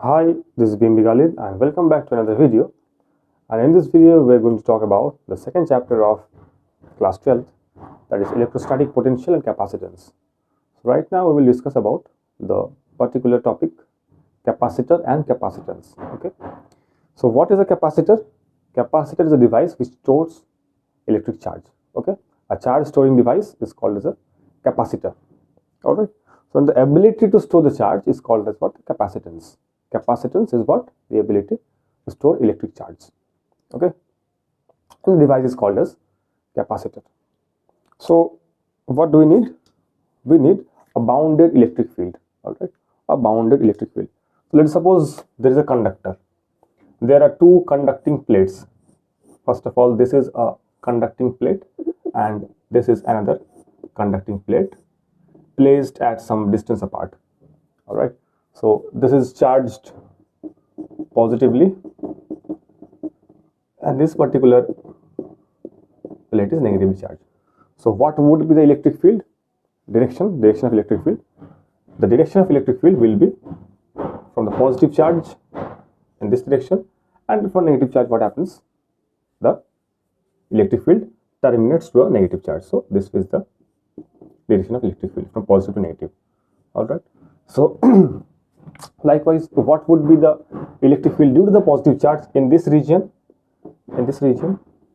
Hi, this is Bimbi Khalid and welcome back to another video. And in this video, we're going to talk about the second chapter of class 12th, that is electrostatic potential and capacitance. So right now, we will discuss about the particular topic, capacitor and capacitance. Okay. So what is a capacitor? Capacitor is a device which stores electric charge. Okay. A charge storing device is called as a capacitor. All right. So the ability to store the charge is called as what? Capacitance. Capacitance is what? The ability to store electric charge. Okay. And the device is called as capacitor. So what do we need? We need a bounded electric field. All right. A bounded electric field. So let's suppose there is a conductor. There are two conducting plates. First of all, this is a conducting plate and this is another conducting plate placed at some distance apart. All right. So this is charged positively and this particular plate is negatively charged. So what would be the electric field? Direction of electric field. The direction of electric field will be from the positive charge in this direction, and for negative charge, what happens? The electric field terminates to a negative charge. So this is the direction of electric field from positive to negative. All right. So likewise, what would be the electric field due to the positive charge in this region?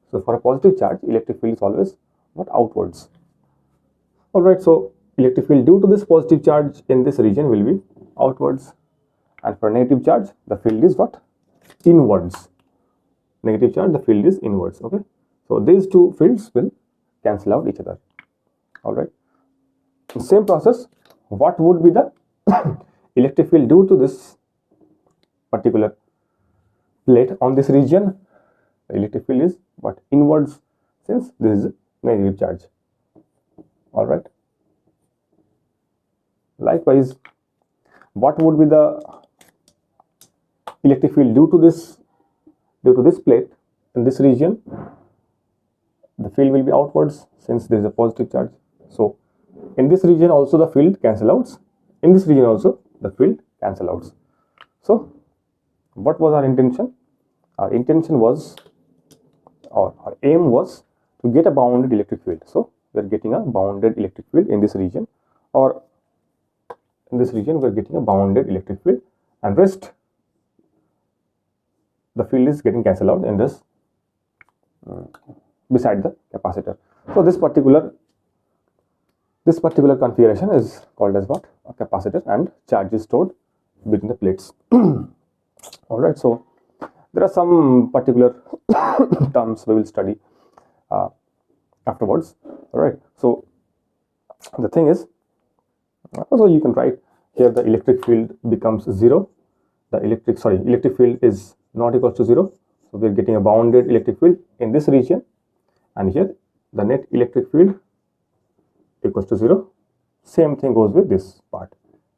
So for a positive charge, electric field is always what? Outwards. All right. So electric field due to this positive charge in this region will be outwards, and for negative charge, the field is what? Inwards. Negative charge, the field is inwards. Okay. So these two fields will cancel out each other. All right. Same process. What would be the electric field due to this particular plate on this region? The electric field is what? Inwards, since this is negative charge. All right. Likewise, what would be the electric field due to this plate in this region? The field will be outwards, since there is a positive charge. So in this region also the field cancel outs. In this region also the field cancel outs. So what was our intention? Our intention was, or our aim was, to get a bounded electric field. So we are getting a bounded electric field in this region, or in this region we are getting a bounded electric field, and rest the field is getting cancelled out in this beside the capacitor. So this particular configuration is called as what? A capacitor, and charge is stored between the plates. All right. So there are some particular terms we will study afterwards. All right. So the thing is, also you can write here the electric field becomes zero. The electric field is not equal to zero. So we are getting a bounded electric field in this region, and here the net electric field equals to zero. Same thing goes with this part,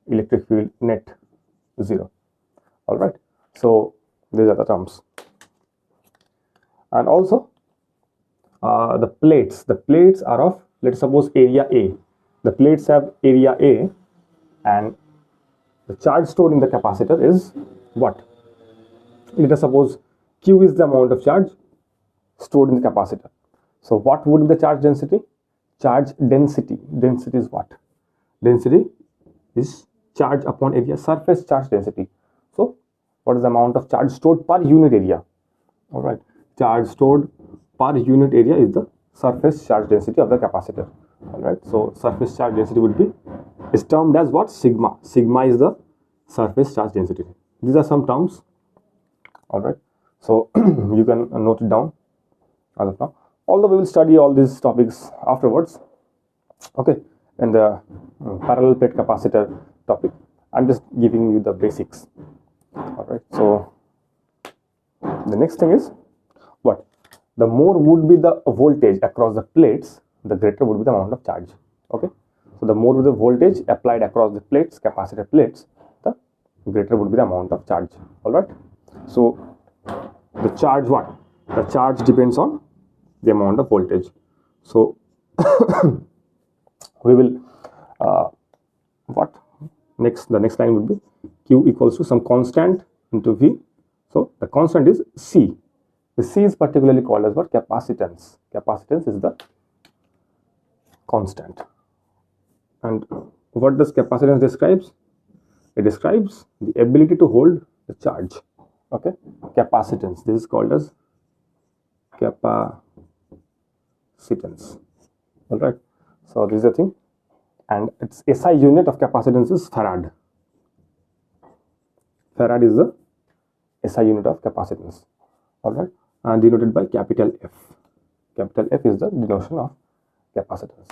electric field net 0. All right. So these are the terms. And also the plates are of, let's suppose, area A. The plates have area A, and the charge stored in the capacitor is what? Let us suppose Q is the amount of charge stored in the capacitor. So what would be the charge density? Charge density. Density is what? Density is charge upon area, surface charge density. So what is the amount of charge stored per unit area? All right. Charge stored per unit area is the surface charge density of the capacitor. All right. So surface charge density would be, is termed as what? Sigma. Sigma is the surface charge density. These are some terms. All right. So you can note it down as of now. Although we will study all these topics afterwards. Okay. In the parallel plate capacitor topic, I'm just giving you the basics. All right. So the next thing is what? The more would be the voltage across the plates, the greater would be the amount of charge. Okay. So the more the voltage applied across the plates, capacitor plates, the greater would be the amount of charge. All right. So the charge, what? The charge depends on the amount of voltage. So we will what next, the next line would be Q equals to some constant into V. So the constant is C. The C is particularly called as what? Capacitance. Capacitance is the constant. And what does capacitance describes? It describes the ability to hold the charge. Okay, capacitance. This is called as capacitance. All right. So this is the thing, and its SI unit of capacitance is farad. Farad is the SI unit of capacitance. All right, and denoted by capital F. Capital F is the denotation of capacitance.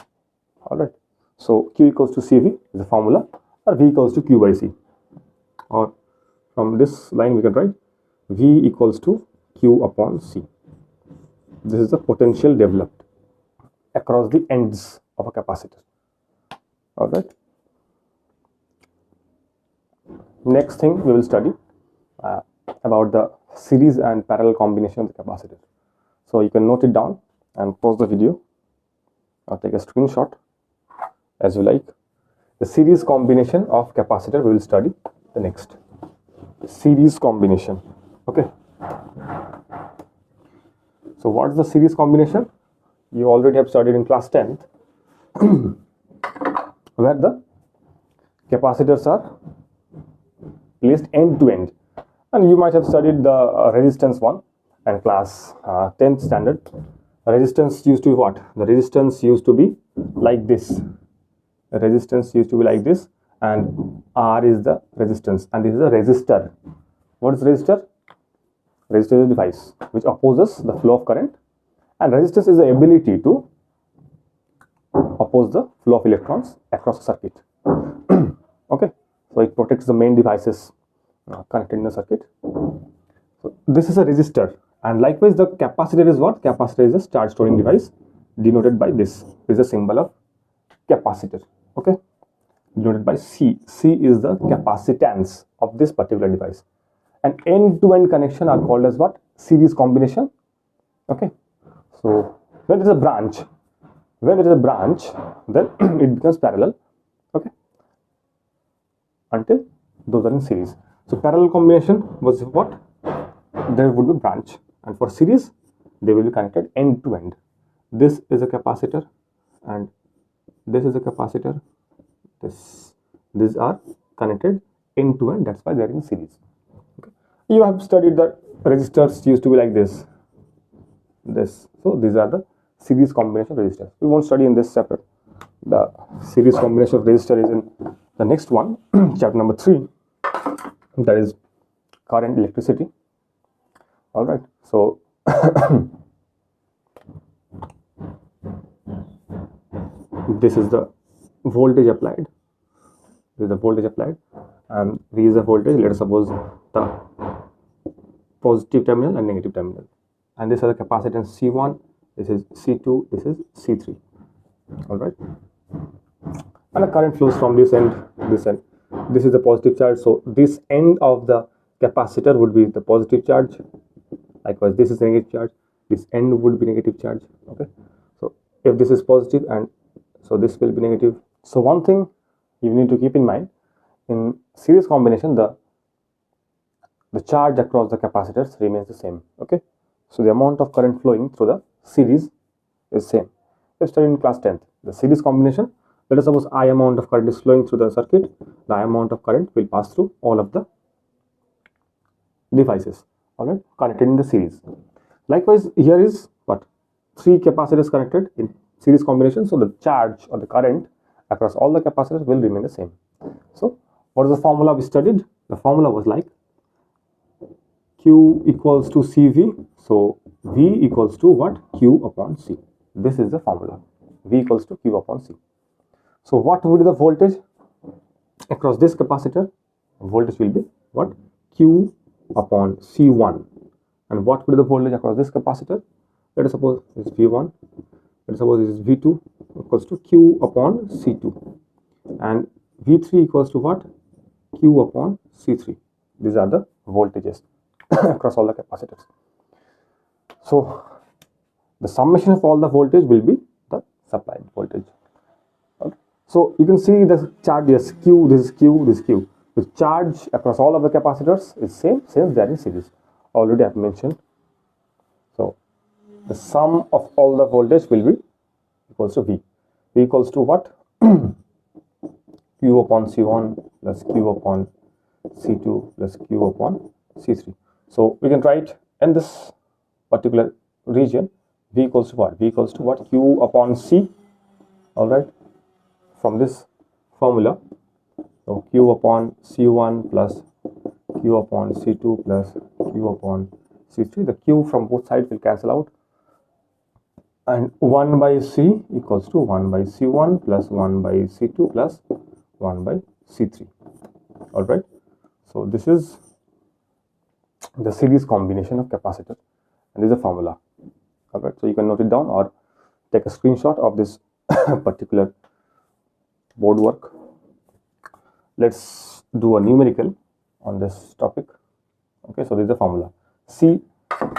All right. So Q equals to CV is the formula, or V equals to Q by C. Or from this line we can write V equals to Q upon C. This is the potential developed across the ends of a capacitor. All right. Next thing we will study about the series and parallel combination of the capacitor. So you can note it down and pause the video or take a screenshot as you like. The series combination of capacitor we will study the next. Series combination. Okay. So what is the series combination? You already have studied in class 10th where the capacitors are placed end to end, and you might have studied the resistance one and class 10th standard. Resistance used to be what? The resistance used to be like this. The resistance used to be like this, and R is the resistance, and this is a resistor. What is resistor? Resistor is a device which opposes the flow of current, and resistance is the ability to oppose the flow of electrons across a circuit. Okay, so it protects the main devices connected in the circuit. So this is a resistor, and likewise the capacitor is what? Capacitor is a charge storing device denoted by this. This is a symbol of capacitor. Okay, denoted by C. C is the capacitance of this particular device. And end-to-end connection are called as what? Series combination. Okay, so when there is a branch, then it becomes parallel. Okay, until those are in series. So parallel combination was what? There would be branch, and for series they will be connected end to end. This is a capacitor, and this is a capacitor. These are connected end to end. That's why they are in series. Okay. You have studied that resistors used to be like this. So these are the series combination of resistors. We won't study in this chapter. The series combination of resistor is in the next one, chapter number 3. That is current, electricity. All right. So this is the voltage applied. This is the voltage applied, and V is the voltage. Let us suppose the positive terminal and negative terminal. And this is the capacitance C1. This is C2. This is C3. All right. And the current flows from this end, this end. This is the positive charge. So this end of the capacitor would be the positive charge. Likewise, this is the negative charge. This end would be negative charge. Okay. So if this is positive, and so this will be negative. So one thing you need to keep in mind, in series combination, the charge across the capacitors remains the same. Okay. So the amount of current flowing through the series is same. Let's study in class 10th. The series combination, let us suppose I amount of current is flowing through the circuit. The I amount of current will pass through all of the devices, all right, connected in the series. Likewise, here is what? 3 capacitors connected in series combination. So the charge or the current across all the capacitors will remain the same. So what is the formula we studied? The formula was like Q equals to CV. So V equals to what? Q upon C. This is the formula. V equals to Q upon C. So what would be the voltage across this capacitor? Voltage will be what? Q upon C1. And what would be the voltage across this capacitor? Let us suppose this is V1. Let us suppose this is V2 equals to Q upon C2. And V3 equals to what? Q upon C3. These are the voltages across all the capacitors. So the summation of all the voltage will be the supplied voltage. Okay. So you can see the chart. Yes, Q, this is Q, this is Q. The charge across all of the capacitors is same since they are in series. Already I have mentioned. So the sum of all the voltage will be equals to V. V equals to what? Q upon C1 plus Q upon C2 plus Q upon C3. So we can write in this particular region V equals to what? V equals to what? Q upon C. All right. From this formula, so Q upon C1 plus Q upon C2 plus Q upon C3. The Q from both sides will cancel out, and 1 by C equals to 1 by C1 plus 1 by C2 plus 1 by C3. All right. So this is the series combination of capacitor, and this is the formula. All right. So you can note it down or take a screenshot of this particular board work. Let's do a numerical on this topic. Okay, so this is the formula. C,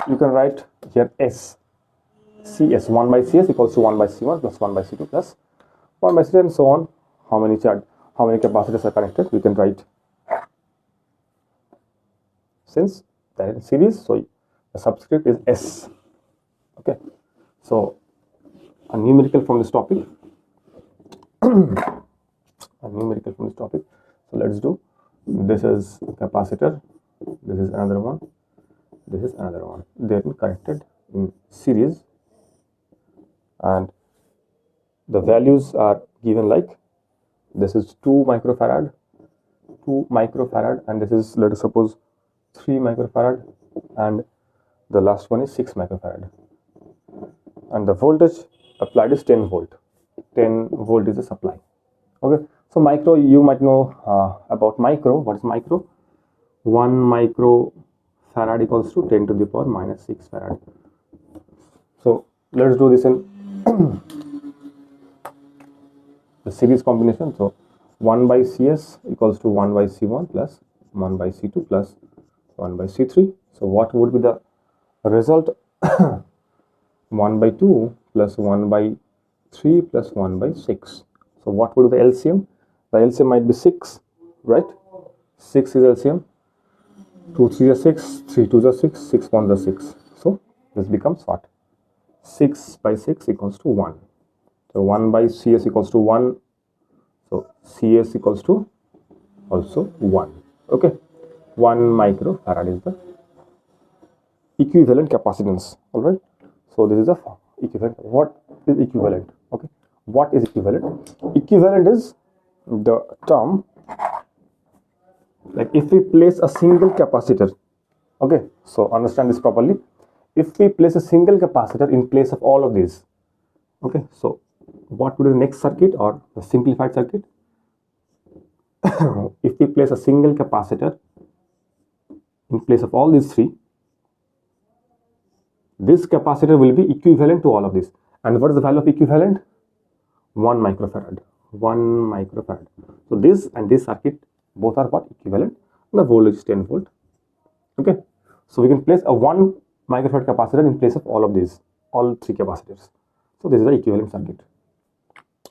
you can write here S. CS, 1 by CS equals to 1 by C1 plus 1 by C2 plus 1 by C3 and so on. How many capacitors are connected? We can write, since they are in series, so the subscript is S. Okay, so a numerical from this topic. So let's do, this is capacitor, this is another one, this is another one. They are connected in series, and the values are given like this is 2 microfarad, and this is, let us suppose, 3 microfarad, and the last one is 6 microfarad, and the voltage applied is 10 volt. 10 volt is the supply. Okay, so micro, you might know about micro. What is micro? 1 microfarad equals to 10 to the power minus 6 farad. So let's do this in the series combination. So 1 by CS equals to 1 by C1 plus 1 by C2 plus 1 by C3. So what would be the result? 1 by 2 plus 1 by 3 plus 1 by 6. So what would be the LCM? The LCM might be 6, right? 6 is LCM. 2 3 is 6, 3 2 is 6, 6 1 is 6. So this becomes what? 6 by 6 equals to 1. So 1 by CS equals to 1. So CS equals to also 1. Okay, 1 microfarad is the equivalent capacitance. All right. So this is the equivalent. What is equivalent? Okay, what is equivalent? Equivalent is the term, like if we place a single capacitor. Okay, so understand this properly. If we place a single capacitor in place of all of these, okay, so what would be the next circuit or the simplified circuit? If we place a single capacitor in place of all these three, this capacitor will be equivalent to all of this. And what is the value of equivalent? 1 microfarad. 1 microfarad. So this and this circuit both are what? Equivalent. The voltage is 10 volt. Okay, so we can place a 1 microfarad capacitor in place of all of these, all three capacitors. So this is the equivalent circuit.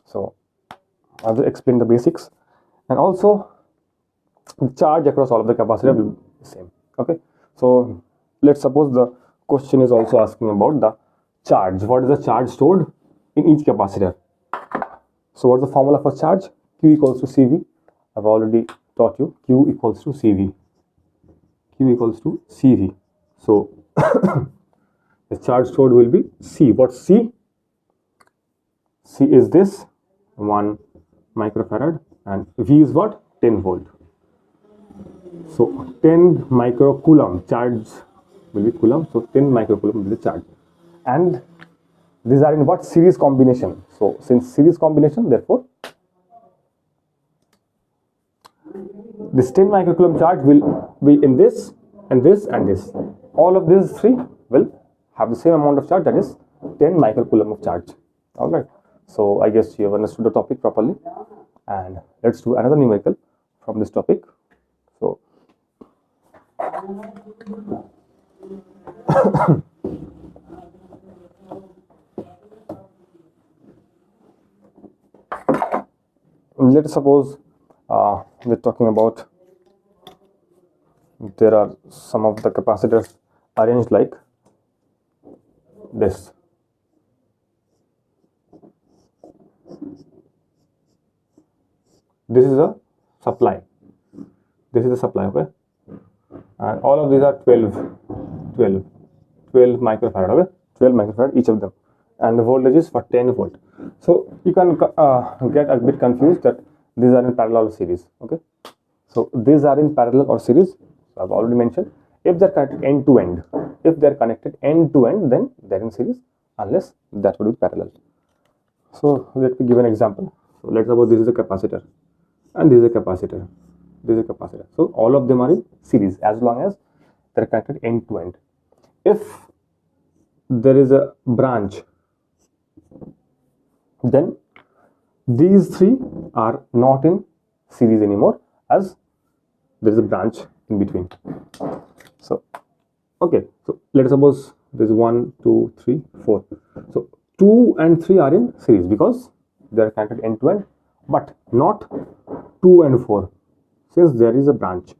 So I'll just explain the basics, and also the charge across all of the capacitor will be the same. Okay, so let's suppose the question is also asking about the charge. What is the charge stored in each capacitor? So what's the formula for charge? Q equals to CV. I've already taught you. Q equals to CV. Q equals to CV. So the charge stored will be C. What's C? C is this 1 microfarad, and V is what? 10 volt. So 10 microcoulomb charge will be coulomb. So 10 microcoulomb will be the charge, and these are in what? Series combination. So since series combination, therefore this 10 microcoulomb charge will be in this and this and this. All of these three will have the same amount of charge, that is 10 microcoulomb of charge. All right. So I guess you have understood the topic properly, and let's do another numerical from this topic. So let us suppose we're talking about there are some of the capacitors arranged like this. This is a supply. This is the supply, okay? And all of these are 12 microfarad, okay? 12 microfarad each of them, and the voltage is for 10 volt. So you can get a bit confused that these are in parallel or series, okay? So these are in parallel or series. So I've already mentioned, if they're connected end to end, then they're in series, unless that would be parallel. So let me give an example. So let's suppose this is a capacitor and this is a capacitor. This is a capacitor. So all of them are in series as long as they're connected end to end. If there is a branch, then these three are not in series anymore, as there is a branch in between. So okay, so let's suppose there's 1, 2, 3, 4. So 2 and 3 are in series because they are connected end to end, but not 2 and 4, since there is a branch.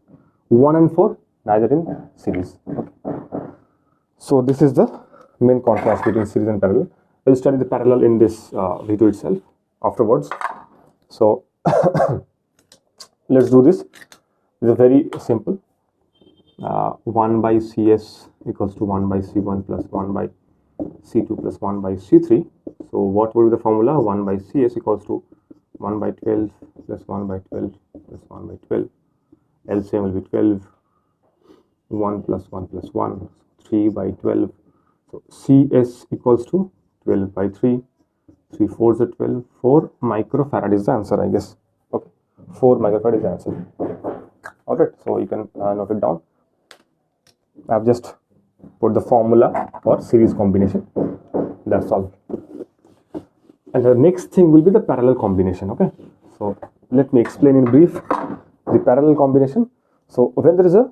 1 and 4 neither in series. Okay. So this is the main contrast between series and parallel. We'll study the parallel in this video itself afterwards. So let's do this. It's very simple. 1 by Cs equals to 1 by C1 plus 1 by C2 plus 1 by C3. So what would be the formula? 1 by Cs equals to 1 by 12 plus 1 by 12 plus 1 by 12. LCM will be 12. 1 plus 1 plus 1, 3 by 12. So Cs equals to 12 by 3. 3 4s are 12. 4 microfarad is the answer, I guess. Okay, 4 microfarad is the answer. Alright, so you can note it down. I've just put the formula for series combination. That's all. And the next thing will be the parallel combination. Okay, so let me explain in brief the parallel combination. So when there is a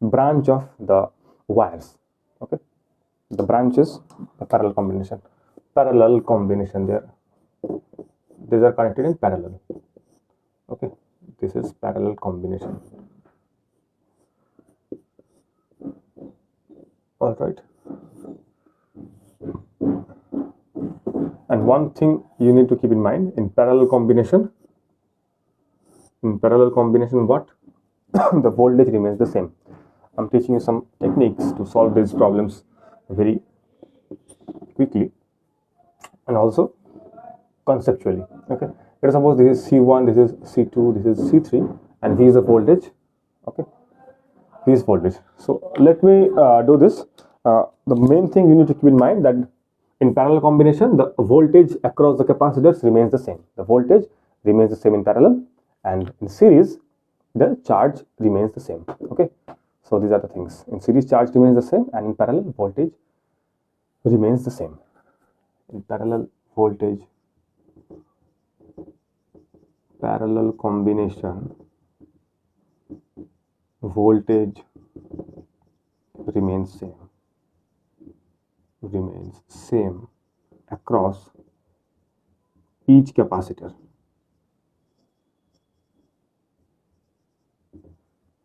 branch of the wires, okay, the branch is the parallel combination. Parallel combination there. These are connected in parallel. Okay, this is parallel combination. All right. And one thing you need to keep in mind in parallel combination. What? The voltage remains the same. I'm teaching you some techniques to solve these problems very quickly and also conceptually. Okay, let's suppose this is C1, this is C2, this is C3, and V is the voltage. Okay, V is voltage. So let me do this. The main thing you need to keep in mind that in parallel combination, the voltage across the capacitors remains the same. The voltage remains the same in parallel, and in series, the charge remains the same. Okay, so these are the things. In series, charge remains the same, and in parallel, voltage remains the same. In parallel combination, voltage remains same across each capacitor.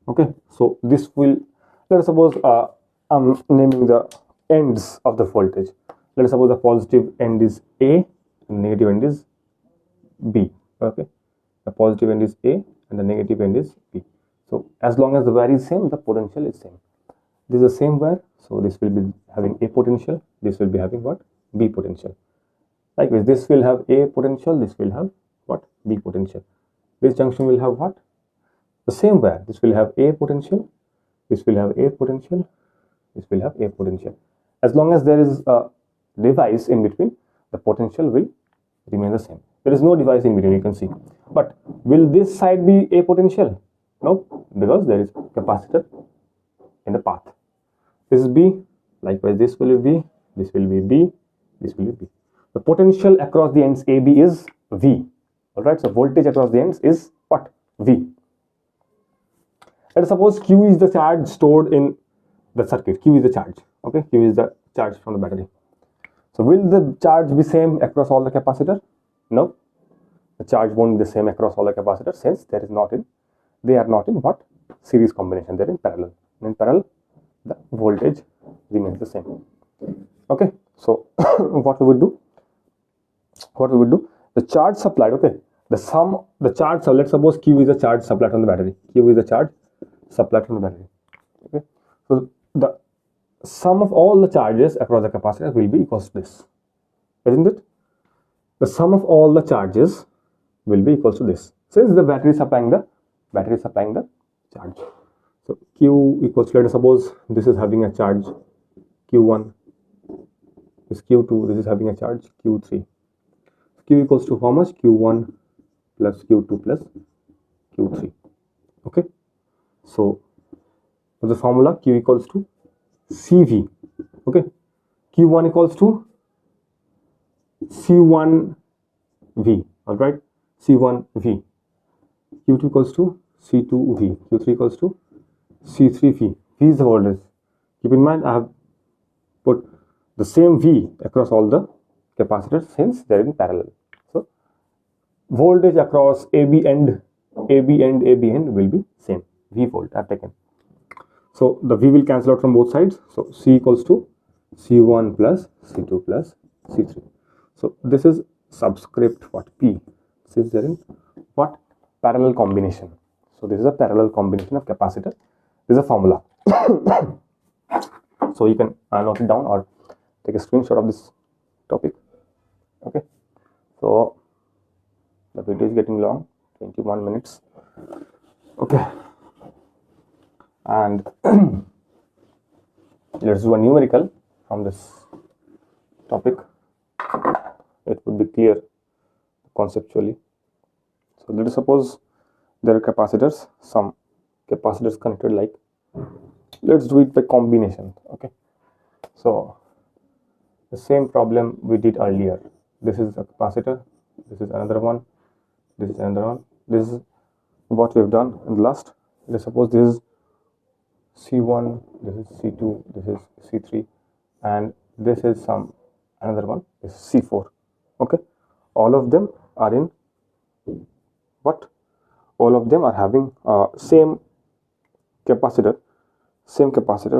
Okay, so this will, let us suppose I'm naming the ends of the voltage. Let us suppose the positive end is A and negative end is B. Okay, the positive end is A and the negative end is B. So as long as the wire is same, the potential is same. This is the same wire, so this will be having A potential, this will be having what? B potential. Likewise, this will have A potential, this will have what? B potential. This junction will have what? The same wire. This will have A potential, this will have A potential, this will have A potential. As long as there is a device in between, the potential will remain the same. There is no device in between, you can see. But will this side be A potential? No, because there is capacitor in the path. This is B, likewise this will be B, this will be B, this will be B. The potential across the ends AB is V. Alright, so voltage across the ends is what? V. Let us suppose Q is the charge stored in the circuit. Q is the charge. Okay, Q is the charge from the battery. So will the charge be same across all the capacitor? No, the charge won't be the same across all the capacitors, since they are not in what? Series combination, they are in parallel. and in parallel the voltage remains the same. Okay, so what we would do, the charge supplied, okay, the charge, let's suppose Q is the charge supplied from the battery, Q is the charge supplied from the battery. Okay, so the sum of all the charges across the capacitor will be equals to this, isn't it? The sum of all the charges will be equals to this, since the battery is supplying the charge. So Q equals to, let us suppose this is having a charge Q1, this Q2, this is having a charge Q3. Q equals to how much? Q1 plus Q2 plus Q3. Okay, so the formula Q equals to CV. Okay, Q1 equals to C1V. All right, C1V. Q2 equals to C2V. Q3 equals to C3V. V is the voltage. Keep in mind, I have put the same V across all the capacitors since they are in parallel. So voltage across AB end will be same. V volt I have taken. So the V will cancel out from both sides. So C equals to C1 plus C2 plus C3. So this is subscript what? P. This is there in what? Parallel combination. So this is a parallel combination of capacitor. This is a formula. So you can note it down or take a screenshot of this topic. Okay, so the video is getting long, 21 minutes. Okay, and let's do a numerical from this topic. It would be clear conceptually. So let us suppose there are capacitors, some capacitors connected like, let's do it by combination. Okay, so the same problem we did earlier. This is a capacitor, this is another one, this is another one. This is what we have done in the last. Let's suppose this is C1, this is C2, this is C3, and this is some another one, this is C4. Okay, all of them are in what? All of them are having same capacitor,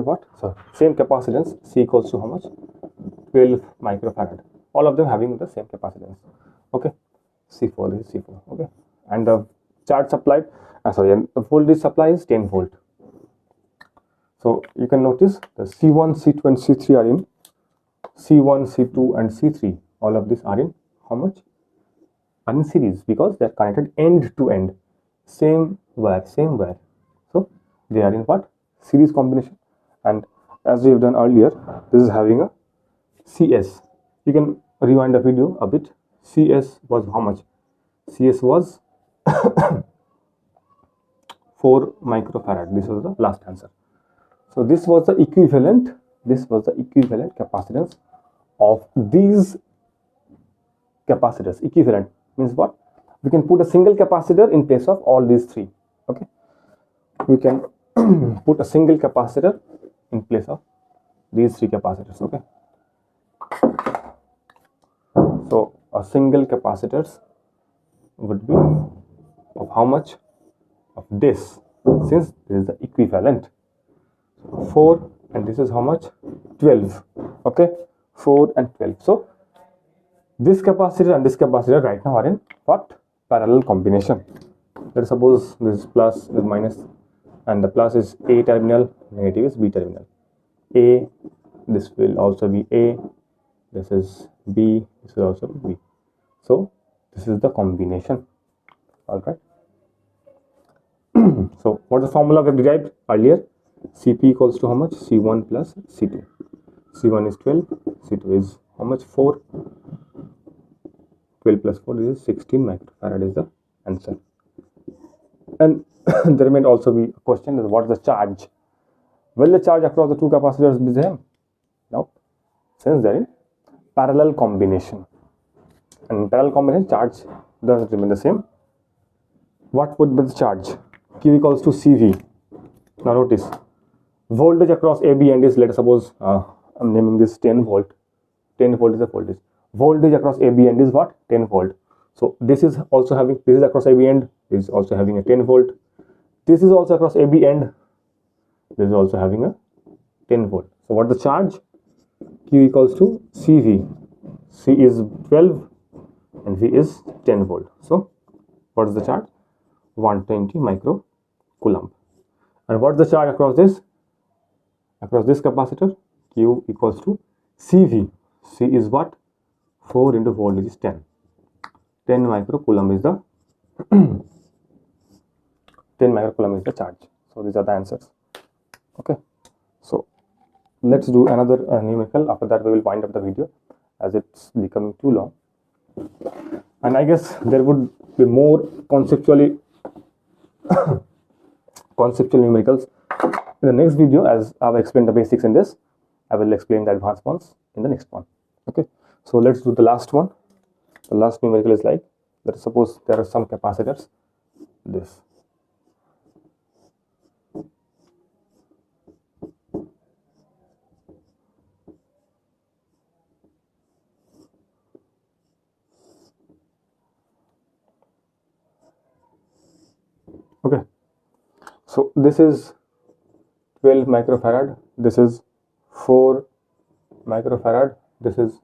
what? So same capacitance. C equals to how much? 12 microfarad. All of them having the same capacitance. Okay, C4, this is C4. Okay, and the charge supplied, and the voltage supply is 10 volt. So you can notice the C1, C2 and C3 are in C1, C2 and C3. All of these are in how much? Are in series, because they are connected end to end, same wire. So they are in what? Series combination. And as we have done earlier, this is having a CS. You can rewind the video a bit. CS was how much? CS was 4 microfarad. This was the last answer. So this was the equivalent. This was the equivalent capacitance of these capacitors. Equivalent means what? We can put a single capacitor in place of all these three. Okay, we can put a single capacitor in place of these three capacitors. Okay, so a single capacitors would be of how much? Of this, since this is the equivalent. 4 and this is how much? 12. Okay, 4 and 12. So this capacitor and this capacitor right now are in what? Parallel combination. Let's suppose this is plus, this is minus, and the plus is A terminal, negative is B terminal. A, this will also be A, this is B, this will also be B. So this is the combination. All right. So what is the formula we have derived earlier? Cp equals to how much? C1 plus C2. C1 is 12, C2 is how much? 4. 12 plus 4, this is 16 microfarad is the answer. And there may also be a question is what is the charge? Will the charge across the two capacitors be the same? No, since they are in parallel combination. And in parallel combination, charge doesn't remain the same. What would be the charge? Q equals to CV. Now notice, voltage across AB end is, let us suppose, I'm naming this 10 volt. 10 volt is the voltage. Voltage across AB end is what? 10 volt. So this is also having, this is across AB end, this is also having a 10 volt. This is also across AB end. this is also having a 10 volt. So what is the charge? Q equals to CV. C is 12 and V is 10 volt. So what is the charge? 120 microcoulomb. And what is the charge across this? Across this capacitor, Q equals to CV. C is what? 4 into voltage is 10. 10 microcoulomb is the 10 microcoulomb is the charge. So these are the answers. Okay. So let's do another numerical. After that, we will wind up the video as it's becoming too long. And I guess there would be more conceptual numericals in the next video. As I've explained the basics in this, I will explain the advanced ones in the next one. Okay. So let's do the last one. The last numerical is like, let's suppose there are some capacitors. This. Okay, so this is 12 microfarad, this is 4 microfarad, this is,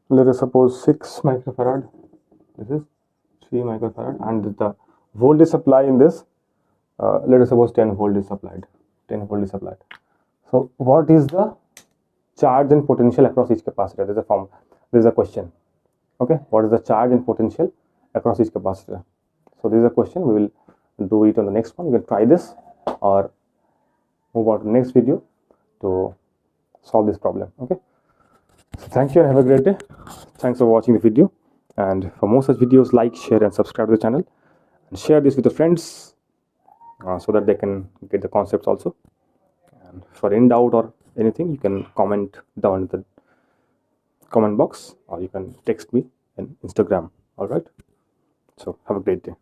let us suppose 6 microfarad, this is 3 microfarad, and the voltage supply in this, let us suppose 10 volt is supplied. 10 volt is supplied. So what is the charge and potential across each capacitor? There's a question. Okay, what is the charge and potential across each capacitor? So this is a question. We will do it on the next one. You can try this or move on to the next video to solve this problem. Okay. So thank you and have a great day. Thanks for watching the video. And for more such videos, like, share, and subscribe to the channel. And share this with your friends so that they can get the concepts also. And for any doubt or anything, you can comment down in the comment box, or you can text me on Instagram. All right. So have a great day.